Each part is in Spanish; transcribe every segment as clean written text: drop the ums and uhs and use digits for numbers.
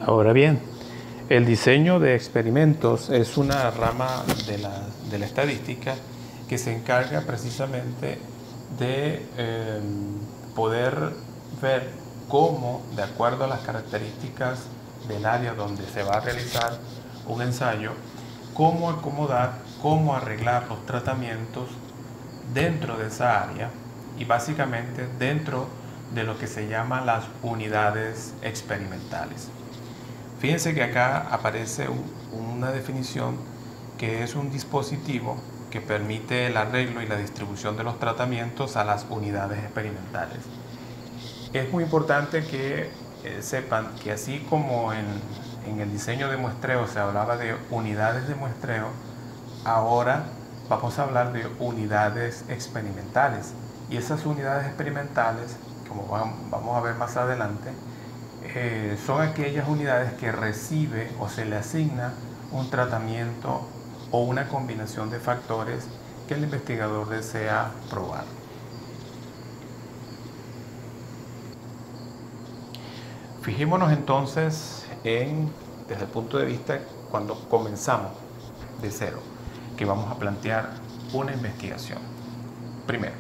Ahora bien, el diseño de experimentos es una rama de la estadística que se encarga precisamente de poder ver cómo, de acuerdo a las características del área donde se va a realizar un ensayo, cómo acomodar, cómo arreglar los tratamientos dentro de esa área y básicamente dentro de lo que se llama las unidades experimentales. Fíjense que acá aparece una definición que es un dispositivo que permite el arreglo y la distribución de los tratamientos a las unidades experimentales. Es muy importante que sepan que así como en el diseño de muestreo se hablaba de unidades de muestreo, ahora vamos a hablar de unidades experimentales. Y esas unidades experimentales, como vamos a ver más adelante, son aquellas unidades que recibe o se le asigna un tratamiento o una combinación de factores que el investigador desea probar. Fijémonos entonces desde el punto de vista cuando comenzamos de cero, que vamos a plantear una investigación. Primero,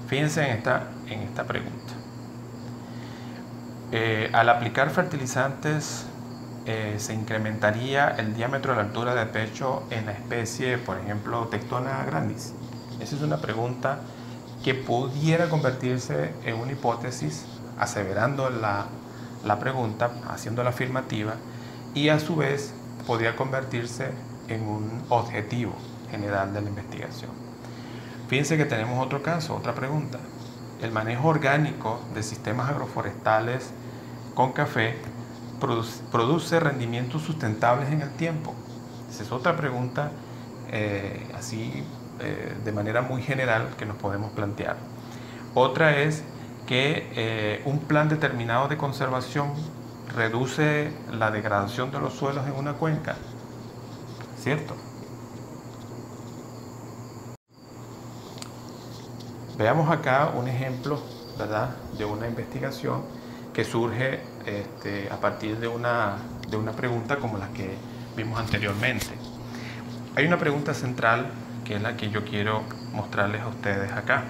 fíjense en esta pregunta. Al aplicar fertilizantes, se incrementaría el diámetro de la altura de pecho en la especie, por ejemplo, Tectona grandis. Esa es una pregunta que pudiera convertirse en una hipótesis, aseverando la pregunta, haciendo la afirmativa, y a su vez podría convertirse en un objetivo general de la investigación. Fíjense que tenemos otro caso, otra pregunta. El manejo orgánico de sistemas agroforestales con café produce rendimientos sustentables en el tiempo. Esa es otra pregunta de manera muy general que nos podemos plantear. Otra es que un plan determinado de conservación reduce la degradación de los suelos en una cuenca, ¿cierto? Veamos acá un ejemplo, ¿verdad?, de una investigación que surge a partir de una pregunta como la que vimos anteriormente. Hay una pregunta central que es la que yo quiero mostrarles a ustedes acá.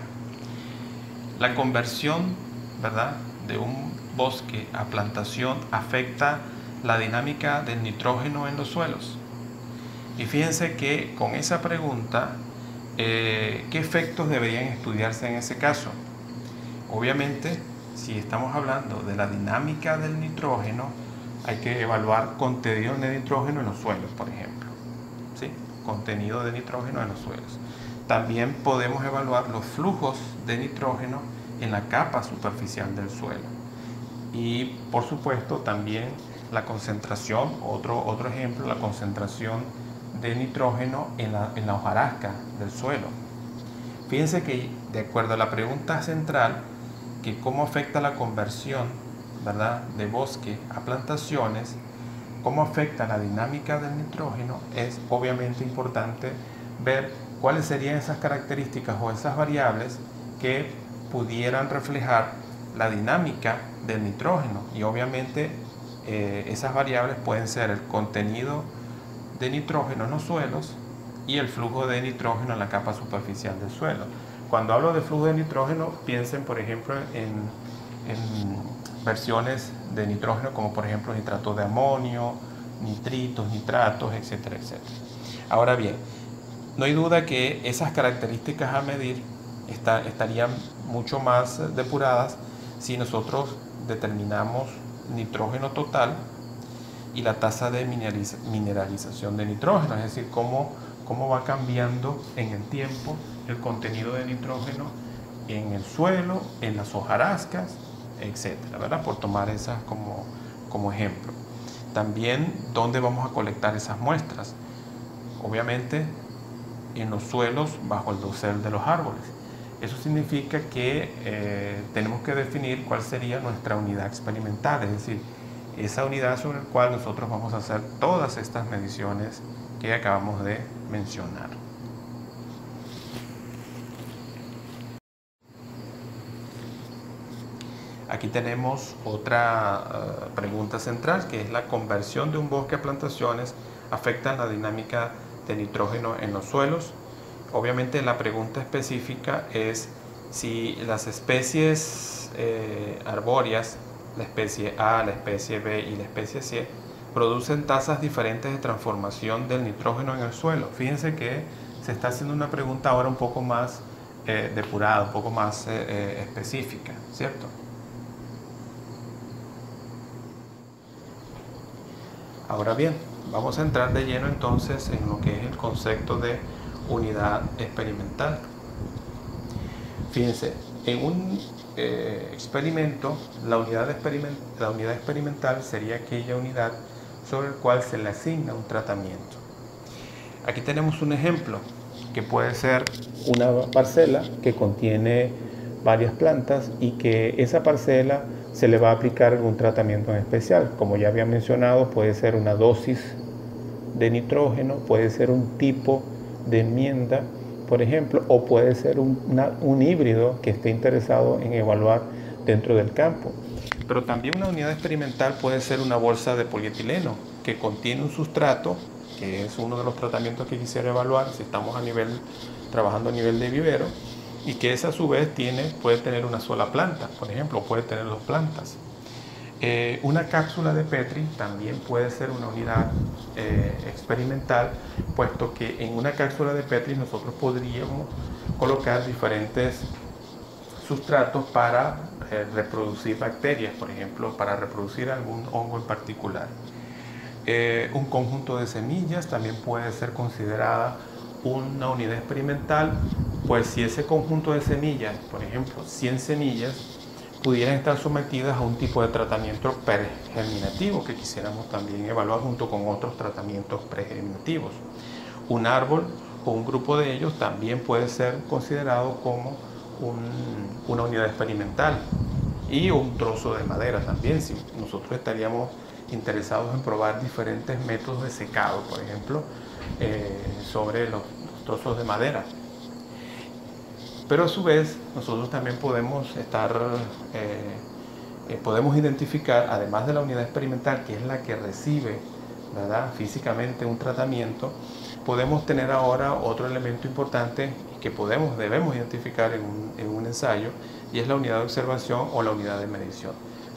La conversión, ¿verdad?, de un bosque a plantación afecta la dinámica del nitrógeno en los suelos. Y fíjense que con esa pregunta, ¿qué efectos deberían estudiarse en ese caso? Obviamente, si estamos hablando de la dinámica del nitrógeno, hay que evaluar contenido de nitrógeno en los suelos, por ejemplo. ¿Sí? Contenido de nitrógeno en los suelos. También podemos evaluar los flujos de nitrógeno en la capa superficial del suelo. Y por supuesto también la concentración, otro ejemplo, la concentración de nitrógeno en la hojarasca del suelo. Fíjense que de acuerdo a la pregunta central, que cómo afecta la conversión, ¿verdad?, de bosque a plantaciones, cómo afecta la dinámica del nitrógeno, es obviamente importante ver cuáles serían esas características o esas variables que pudieran reflejar la dinámica del nitrógeno. Y obviamente esas variables pueden ser el contenido de nitrógeno en los suelos y el flujo de nitrógeno en la capa superficial del suelo. Cuando hablo de flujo de nitrógeno, piensen por ejemplo en versiones de nitrógeno como por ejemplo nitrato de amonio, nitritos, nitratos, etcétera, etcétera. Ahora bien, no hay duda que esas características a medir estarían mucho más depuradas si nosotros determinamos nitrógeno total y la tasa de mineralización de nitrógeno, es decir, cómo va cambiando en el tiempo el contenido de nitrógeno en el suelo, en las hojarascas, etcétera, ¿verdad?, por tomar esas como ejemplo. También, ¿dónde vamos a colectar esas muestras? Obviamente, en los suelos bajo el dosel de los árboles. Eso significa que tenemos que definir cuál sería nuestra unidad experimental, es decir, esa unidad sobre la cual nosotros vamos a hacer todas estas mediciones que acabamos de mencionar. Aquí tenemos otra pregunta central, que es la conversión de un bosque a plantaciones afecta la dinámica de nitrógeno en los suelos. Obviamente la pregunta específica es si las especies arbóreas, la especie A, la especie B y la especie C, producen tasas diferentes de transformación del nitrógeno en el suelo. Fíjense que se está haciendo una pregunta ahora un poco más depurada, un poco más específica, ¿cierto? Ahora bien, vamos a entrar de lleno entonces en lo que es el concepto de unidad experimental. Fíjense, en un experimento, la unidad experimental sería aquella unidad sobre la cual se le asigna un tratamiento. Aquí tenemos un ejemplo que puede ser una parcela que contiene varias plantas y que esa parcela se le va a aplicar algún tratamiento en especial. Como ya había mencionado, puede ser una dosis de nitrógeno, puede ser un tipo de enmienda, por ejemplo, o puede ser un híbrido que esté interesado en evaluar dentro del campo. Pero también una unidad experimental puede ser una bolsa de polietileno que contiene un sustrato, que es uno de los tratamientos que quisiera evaluar si estamos trabajando a nivel de vivero, y que esa a su vez puede tener una sola planta, por ejemplo, puede tener dos plantas. Una cápsula de Petri también puede ser una unidad experimental, puesto que en una cápsula de Petri nosotros podríamos colocar diferentes sustratos para reproducir bacterias, por ejemplo, para reproducir algún hongo en particular. Un conjunto de semillas también puede ser considerada una unidad experimental, pues si ese conjunto de semillas, por ejemplo 100 semillas, pudieran estar sometidas a un tipo de tratamiento pregerminativo que quisiéramos también evaluar junto con otros tratamientos pregerminativos. Un árbol o un grupo de ellos también puede ser considerado como una unidad experimental, y un trozo de madera también, si nosotros estaríamos interesados en probar diferentes métodos de secado, por ejemplo, sobre los trozos de madera. Pero a su vez nosotros también podemos identificar, además de la unidad experimental, que es la que recibe, ¿verdad?, físicamente un tratamiento, podemos tener ahora otro elemento importante que debemos identificar en un ensayo, y es la unidad de observación o la unidad de medición.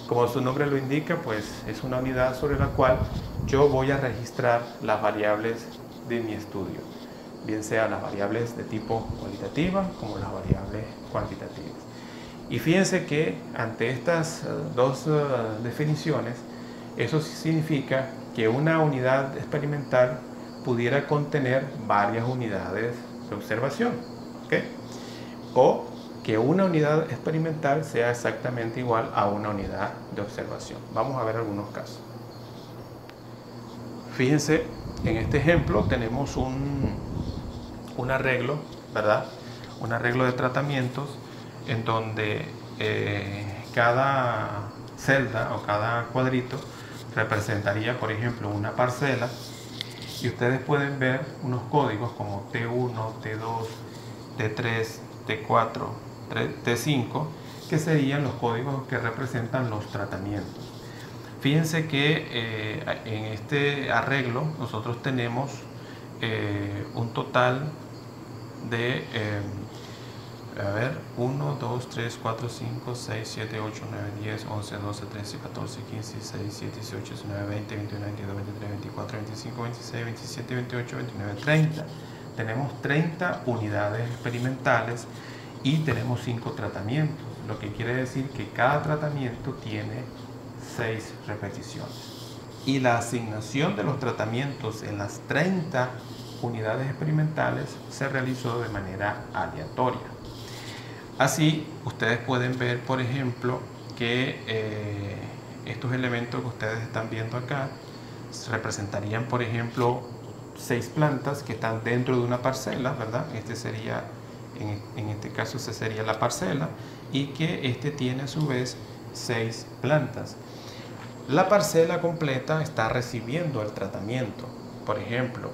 Como su nombre lo indica, pues es una unidad sobre la cual yo voy a registrar las variables de mi estudio, bien sean las variables de tipo cualitativa como las variables cuantitativas. Y fíjense que ante estas dos definiciones, eso significa que una unidad experimental pudiera contener varias unidades de observación, ¿okay? O que una unidad experimental sea exactamente igual a una unidad de observación. Vamos a ver algunos casos. Fíjense, en este ejemplo tenemos un arreglo, ¿verdad? Un arreglo de tratamientos en donde cada celda o cada cuadrito representaría, por ejemplo, una parcela, y ustedes pueden ver unos códigos como T1, T2, T3, T4, T5, que serían los códigos que representan los tratamientos. Fíjense que en este arreglo nosotros tenemos un total de 1, 2, 3, 4, 5, 6, 7, 8, 9, 10, 11, 12, 13, 14, 15, 16, 17, 18, 19, 20, 21, 22, 23, 24, 25, 26, 27, 28, 29, 30. Tenemos 30 unidades experimentales y tenemos 5 tratamientos, lo que quiere decir que cada tratamiento tiene 6 repeticiones. Y la asignación de los tratamientos en las 30 unidades experimentales se realizó de manera aleatoria. Así, ustedes pueden ver, por ejemplo, que estos elementos que ustedes están viendo acá representarían, por ejemplo, 6 plantas que están dentro de una parcela, ¿verdad? En este caso, esta sería la parcela, y que tiene a su vez 6 plantas. La parcela completa está recibiendo el tratamiento. Por ejemplo,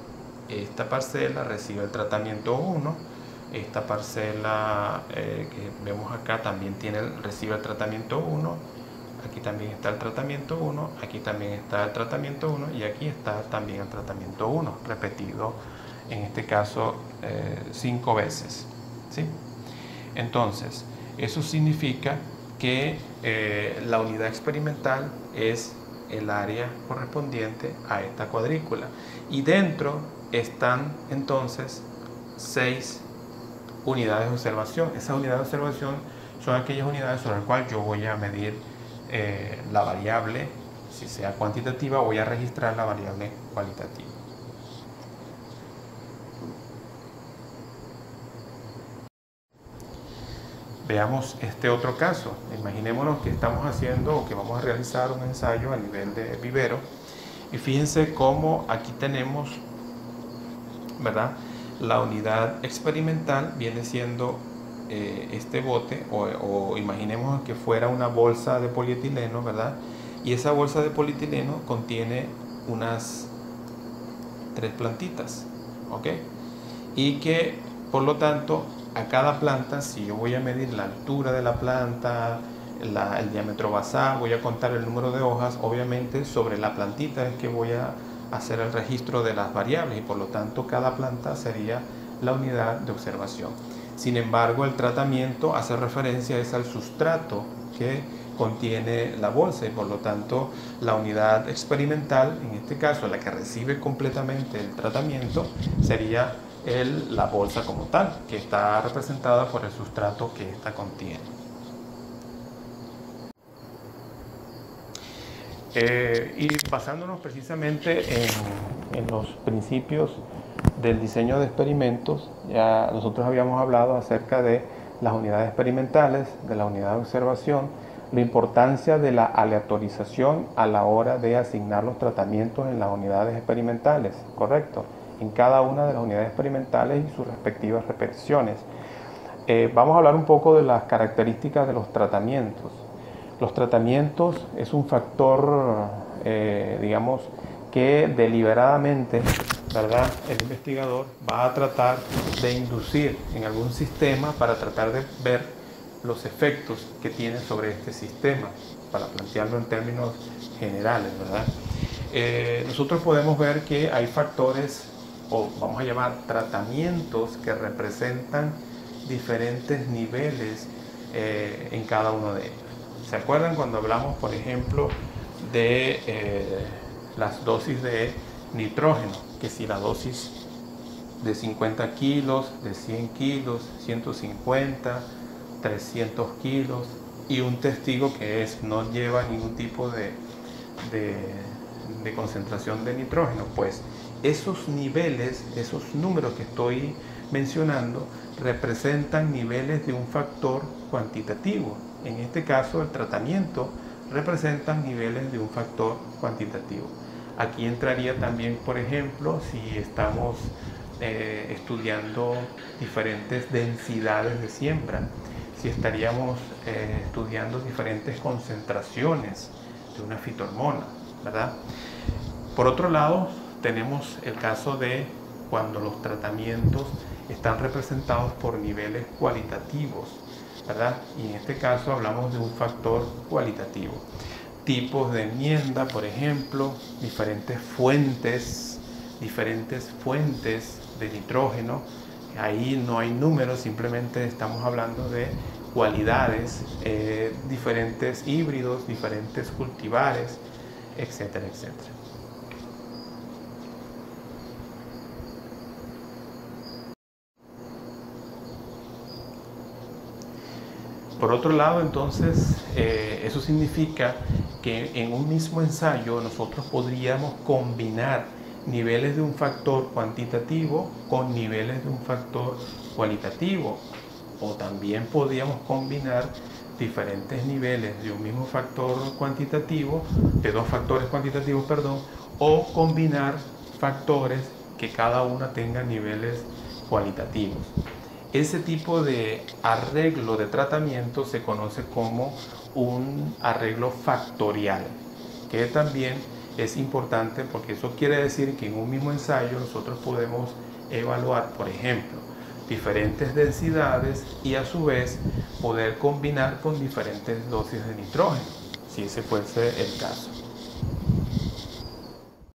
esta parcela recibe el tratamiento 1, Esta parcela que vemos acá también recibe el tratamiento 1, aquí también está el tratamiento 1, aquí también está el tratamiento 1 y aquí está también el tratamiento 1, repetido en este caso 5 veces, ¿sí? Entonces, eso significa que la unidad experimental es el área correspondiente a esta cuadrícula y dentro están entonces 6 unidades de observación. Esas unidades de observación son aquellas unidades sobre las cuales yo voy a medir la variable, si sea cuantitativa, voy a registrar la variable cualitativa. Veamos este otro caso. Imaginémonos que estamos haciendo o que vamos a realizar un ensayo a nivel de vivero y fíjense cómo aquí tenemos, ¿verdad? La unidad experimental viene siendo este bote o imaginemos que fuera una bolsa de polietileno, ¿verdad? Y esa bolsa de polietileno contiene unas 3 plantitas, ¿ok? Y que por lo tanto a cada planta, si yo voy a medir la altura de la planta, el diámetro basal, voy a contar el número de hojas, obviamente sobre la plantita es que voy a hacer el registro de las variables y por lo tanto cada planta sería la unidad de observación. Sin embargo, el tratamiento hace referencia al sustrato que contiene la bolsa y por lo tanto la unidad experimental, en este caso la que recibe completamente el tratamiento, sería la bolsa como tal, que está representada por el sustrato que ésta contiene. Y basándonos precisamente en los principios del diseño de experimentos, ya nosotros habíamos hablado acerca de las unidades experimentales, de la unidad de observación, la importancia de la aleatorización a la hora de asignar los tratamientos en las unidades experimentales, ¿correcto? En cada una de las unidades experimentales y sus respectivas repeticiones. Vamos a hablar un poco de las características de los tratamientos. Los tratamientos es un factor, digamos, que deliberadamente, ¿verdad?, el investigador va a tratar de inducir en algún sistema para tratar de ver los efectos que tiene sobre este sistema, para plantearlo en términos generales, ¿verdad? Nosotros podemos ver que hay factores, o vamos a llamar tratamientos, que representan diferentes niveles en cada uno de ellos. ¿Se acuerdan cuando hablamos, por ejemplo, de las dosis de nitrógeno? Que si la dosis de 50 kilos, de 100 kilos, 150, 300 kilos y un testigo que no lleva ningún tipo de concentración de nitrógeno, pues esos niveles, esos números que estoy mencionando representan niveles de un factor cuantitativo. En este caso, el tratamiento representa niveles de un factor cuantitativo. Aquí entraría también, por ejemplo, si estamos estudiando diferentes densidades de siembra, si estaríamos estudiando diferentes concentraciones de una fitohormona, ¿verdad? Por otro lado, tenemos el caso de cuando los tratamientos están representados por niveles cualitativos, ¿verdad? Y en este caso hablamos de un factor cualitativo. Tipos de enmienda, por ejemplo, diferentes fuentes de nitrógeno. Ahí no hay números, simplemente estamos hablando de cualidades, diferentes híbridos, diferentes cultivares, etcétera, etcétera. Por otro lado, entonces, eso significa que en un mismo ensayo nosotros podríamos combinar niveles de un factor cuantitativo con niveles de un factor cualitativo, o también podríamos combinar diferentes niveles de un mismo factor cuantitativo, de dos factores cuantitativos, perdón, o combinar factores que cada una tenga niveles cualitativos. Ese tipo de arreglo de tratamiento se conoce como un arreglo factorial, que también es importante porque eso quiere decir que en un mismo ensayo nosotros podemos evaluar, por ejemplo, diferentes densidades y a su vez poder combinar con diferentes dosis de nitrógeno, si ese fuese el caso.